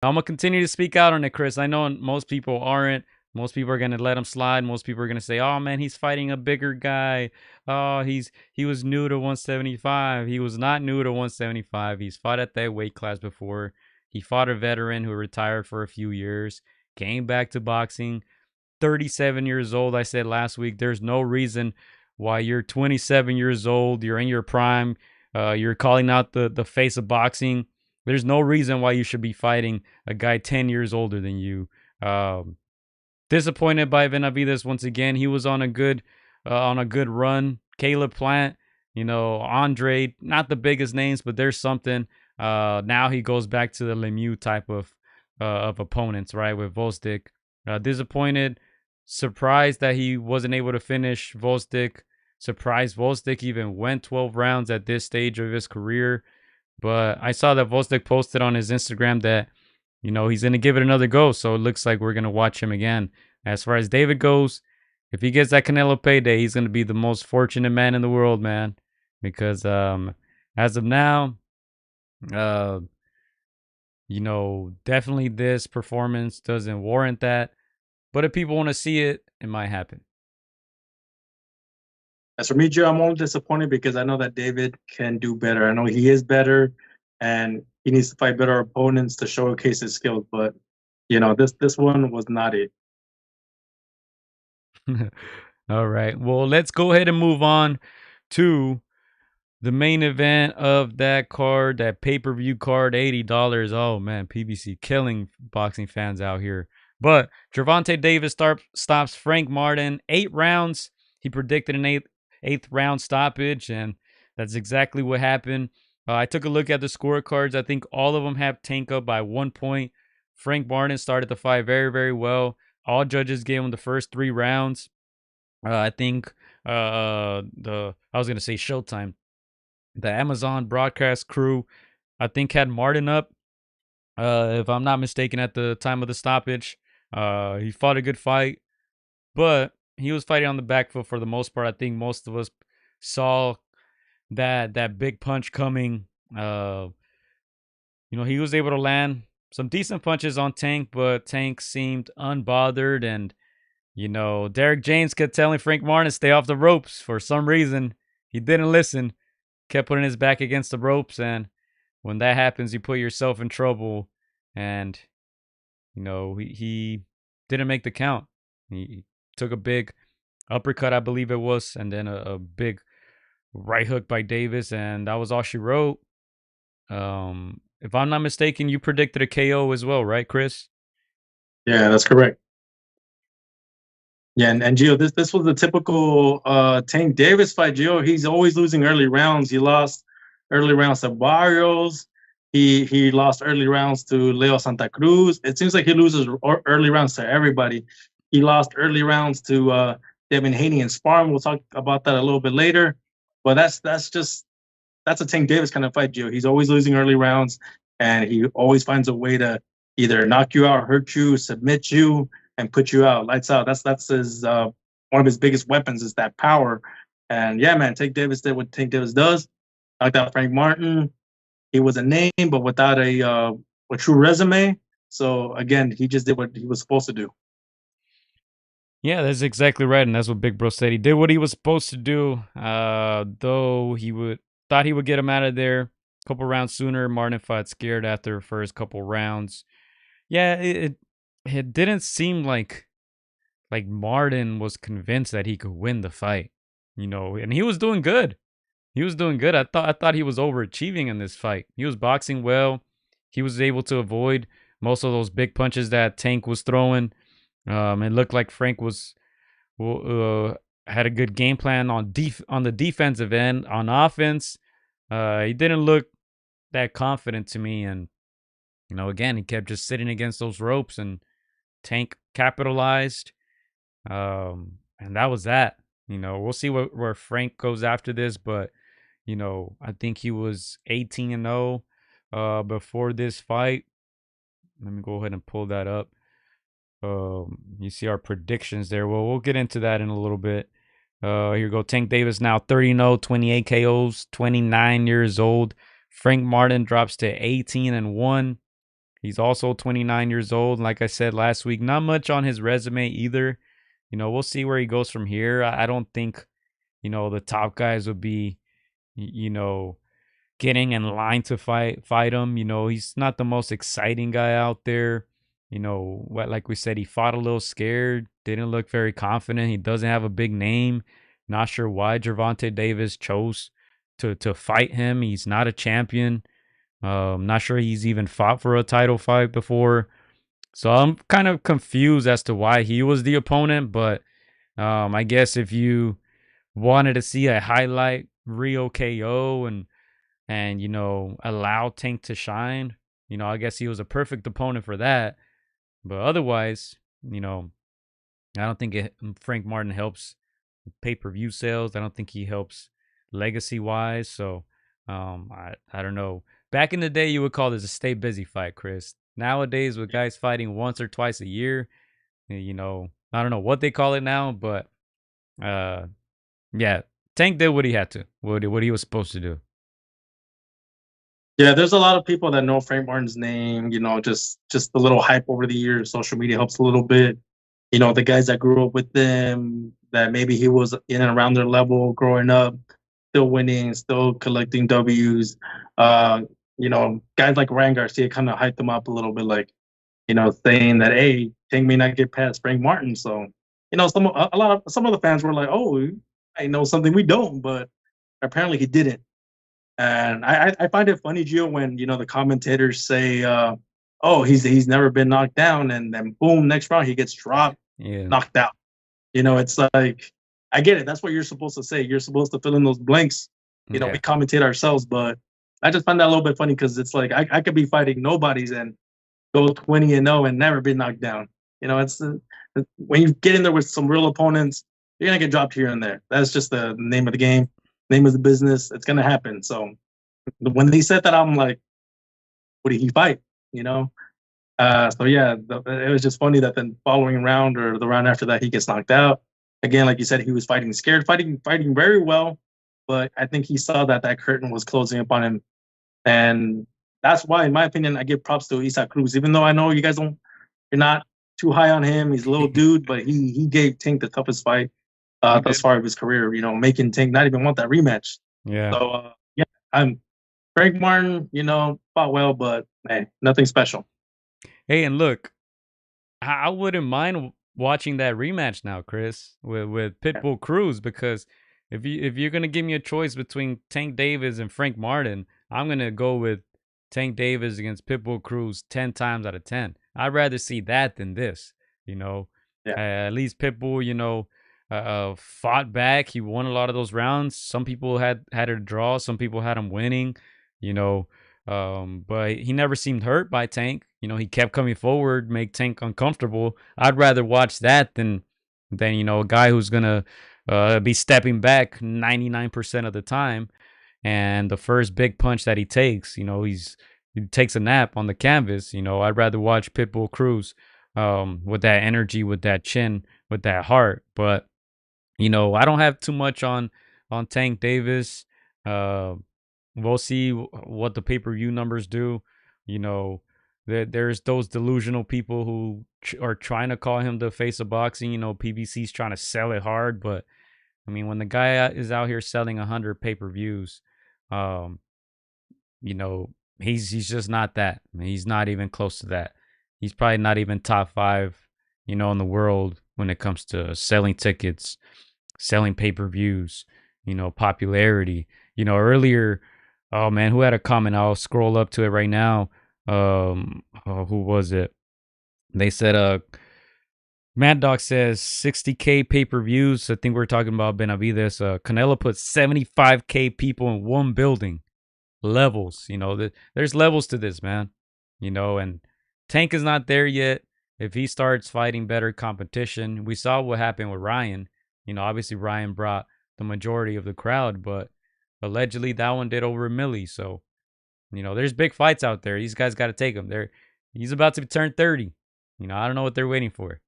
I'm gonna continue to speak out on it, Chris. I know most people aren't. Most people are gonna let him slide. Most people are gonna say, "Oh man, he's fighting a bigger guy. Oh, he was new to 175. He was not new to 175. He's fought at that weight class before. He fought a veteran who retired for a few years, came back to boxing. 37 years old. I said last week, there's no reason why you're 27 years old. You're in your prime. You're calling out the face of boxing. There's no reason why you should be fighting a guy 10 years older than you. Um, Disappointed by Benavides once again. He was on a good run. Caleb Plant, Andre, not the biggest names, but there's something. Now he goes back to the Lemieux type of opponents, right? With Volstik. Disappointed, surprised that he wasn't able to finish Volstik. Surprised Volstik even went 12 rounds at this stage of his career. But I saw that Volstik posted on his Instagram that, he's going to give it another go. So it looks like we're going to watch him again. As far as David goes, if he gets that Canelo payday, he's going to be the most fortunate man in the world, man. Because as of now, uh, definitely this performance doesn't warrant that. But if people want to see it, it might happen. As for me, Joe, I'm only disappointed because I know that David can do better. I know he is better, and he needs to fight better opponents to showcase his skills. But this one was not it. All right. Well, let's go ahead and move on to the main event of that card, that pay-per-view card, $80. Oh man, PBC killing boxing fans out here. But Gervonta Davis stops Frank Martin 8 rounds. He predicted an eighth round stoppage, and that's exactly what happened. I took a look at the scorecards. I think all of them have Tank up by 1 point. Frank Martin started the fight very, very well. All judges gave him the first 3 rounds. I think I was gonna say Showtime, the Amazon broadcast crew, I think had Martin up. If I'm not mistaken, at the time of the stoppage, he fought a good fight, but he was fighting on the back foot for the most part. I think most of us saw that big punch coming. He was able to land some decent punches on Tank, but Tank seemed unbothered. And Derek James kept telling Frank Martin to stay off the ropes for some reason. He didn't listen, kept putting his back against the ropes. And when that happens, you put yourself in trouble. And, he didn't make the count. He took a big uppercut, I believe it was, and then a big right hook by Davis. And that was all she wrote. If I'm not mistaken, you predicted a KO as well, right, Chris? Yeah, that's correct. Yeah, and Gio, this was the typical Tank Davis fight. Gio, he's always losing early rounds. He lost early rounds to Barrios. He lost early rounds to Leo Santa Cruz. It seems like he loses early rounds to everybody. He lost early rounds to Devin Haney and Sparring. We'll talk about that a little bit later. But that's a Tank Davis kind of fight, Gio. He's always losing early rounds, and he always finds a way to either knock you out, hurt you, submit you, and put you out, lights out. That's his one of his biggest weapons is that power. And yeah, man, Tank Davis did what Tank Davis does. Knocked out Frank Martin. He was a name, but without a true resume. So again, he just did what he was supposed to do. Yeah, that's exactly right, and that's what Big Bro said. He did what he was supposed to do. Though thought he would get him out of there a couple rounds sooner. Martin fought scared after the first couple rounds. Yeah, it didn't seem like Martin was convinced that he could win the fight, and he was doing good. He was doing good. I thought he was overachieving in this fight. He was boxing well. He was able to avoid most of those big punches that Tank was throwing. It looked like Frank had a good game plan on the defensive end. On offense, he didn't look that confident to me, and again, he kept just sitting against those ropes, and Tank capitalized. And that was that. We'll see where Frank goes after this, but I think he was 18-0 before this fight. Let me go ahead and pull that up. You see our predictions there. Well, we'll get into that in a little bit. Here we go. Tank Davis now 30-0, 28 KOs, 29 years old. Frank Martin drops to 18-1. He's also 29 years old. Like I said last week, not much on his resume either. We'll see where he goes from here. I don't think, the top guys would be, you know, getting in line to fight him. He's not the most exciting guy out there. Like we said, he fought a little scared, didn't look very confident. He doesn't have a big name. Not sure why Gervonta Davis chose to fight him. He's not a champion. Not sure he's even fought for a title fight before. So I'm kind of confused as to why he was the opponent, but I guess if you wanted to see a highlight Rio KO and allow Tank to shine, I guess he was a perfect opponent for that. But otherwise, I don't think Frank Martin helps pay-per-view sales. I don't think he helps legacy wise. So I don't know. Back in the day, you would call this a stay busy fight, Chris. Nowadays, with guys fighting once or twice a year, I don't know what they call it now, but yeah, Tank did what he had to, what he was supposed to do. Yeah, there's a lot of people that know Frank Martin's name. Just a little hype over the years. Social media helps a little bit. The guys that grew up with them, that maybe he was in and around their level growing up, still winning, still collecting W's. Guys like Ryan Garcia kind of hyped them up a little bit, like, saying that, hey, Tank may not get past Frank Martin. So, some of the fans were like, oh, I know something we don't, but apparently he didn't. And I find it funny, Gio, when the commentators say, "Oh, he's never been knocked down," and then boom, next round he gets dropped, Yeah. knocked out. It's like, I get it. That's what you're supposed to say. You're supposed to fill in those blanks. We commentate ourselves, but I just find that a little bit funny because it's like I could be fighting nobodies and go 20-0 and never be knocked down. It's when you get in there with some real opponents, you're gonna get dropped here and there. That's just the name of the game, name of the business. It's gonna happen. So when they said that, I'm like, what did he fight? So yeah, it was just funny that the following round or the round after that he gets knocked out. Again, like you said, he was fighting scared, fighting very well, but I think he saw that curtain was closing upon him, and that's why, in my opinion, I give props to Isaac Cruz. Even though I know you guys you're not too high on him. He's a little dude, but he gave Tank the toughest fight thus far of his career. Making Tank not even want that rematch. Yeah. So yeah, I'm Frank Martin. Fought well, but hey, nothing special. Hey, and look, I wouldn't mind watching that rematch now, Chris, with Pitbull Cruz, because if you're gonna give me a choice between Tank Davis and Frank Martin, I'm gonna go with Tank Davis against Pitbull Cruz 10 times out of 10. I'd rather see that than this. At least Pitbull, fought back. He won a lot of those rounds. Some people had a draw. Some people had him winning. But he never seemed hurt by Tank. He kept coming forward, make Tank uncomfortable. I'd rather watch that than a guy who's gonna be stepping back 99% of the time, and the first big punch that he takes, he takes a nap on the canvas. I'd rather watch Pitbull Cruz with that energy, with that chin, with that heart. But I don't have too much on Tank Davis. We'll see what the pay-per-view numbers do. There's those delusional people who are trying to call him the face of boxing. PBC's trying to sell it hard, but I mean, when the guy is out here selling 100 pay-per-views, he's just not that. I mean, he's not even close to that. He's probably not even top 5, in the world when it comes to selling tickets, selling pay-per-views, popularity. Earlier, oh man, who had a comment? I'll scroll up to it right now. Who was it? They said, Mad Dog says 60K pay-per-views. I think we're talking about Benavides. Canelo put 75K people in one building. Levels, there's levels to this, man. And Tank is not there yet. If he starts fighting better competition, we saw what happened with Ryan. Obviously Ryan brought the majority of the crowd, but allegedly that one did over a milli. So, there's big fights out there. These guys got to take them. He's about to turn 30. I don't know what they're waiting for.